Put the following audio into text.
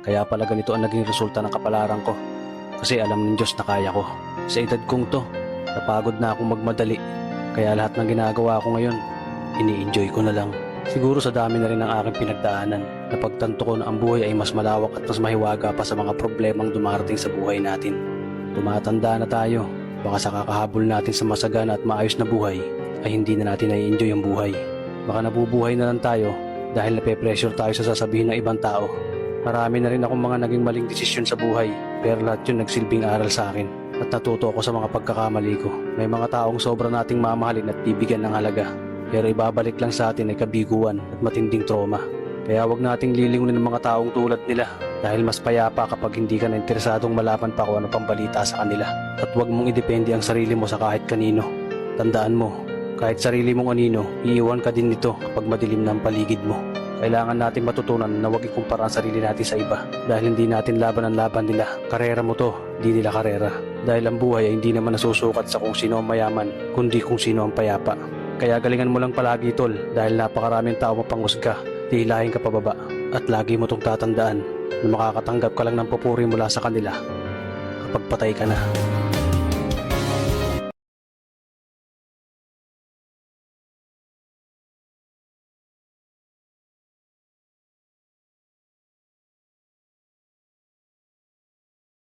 Kaya pala ganito ang naging resulta ng kapalaran ko. Kasi alam ng Diyos na kaya ko. Sa edad kong to, napagod na akong magmadali. Kaya lahat ng ginagawa ko ngayon, ini-enjoy ko na lang. Siguro sa dami na rin ng aking pinagdaanan, napagtanto ko na ang buhay ay mas malawak at mas mahiwaga pa sa mga problemang dumarating sa buhay natin. Tumatanda na tayo, baka sa kakahabol natin sa masagana at maayos na buhay, ay hindi na natin nai-enjoy ang buhay. Baka nabubuhay na lang tayo dahil nape-pressure tayo sa sasabihin ng ibang tao. Marami na rin akong mga naging maling desisyon sa buhay, pero lahat yun nagsilbing aral sa akin at natuto ako sa mga pagkakamali ko. May mga taong sobra nating mamahalin at bibigyan ng halaga, pero ibabalik lang sa atin ay kabiguan at matinding trauma. Kaya wag nating lilingunin ng mga taong tulad nila dahil mas payapa kapag hindi ka na interesadong malaman pa kung ano pang balita sa kanila. At wag mong idepende ang sarili mo sa kahit kanino. Tandaan mo, kahit sarili mong anino, iiwan ka din nito kapag madilim na ang paligid mo. Kailangan natin matutunan na huwag ikumpara ang sarili natin sa iba dahil hindi natin laban ang laban nila. Karera mo to, di nila karera. Dahil ang buhay ay hindi naman nasusukat sa kung sino ang mayaman, kundi kung sino ang payapa. Kaya galingan mo lang palagi tol dahil napakaraming tao mapanghusga, hihilahin ka pababa. At lagi mo tong tatandaan na makakatanggap ka lang ng papuri mula sa kanila kapag patay ka na.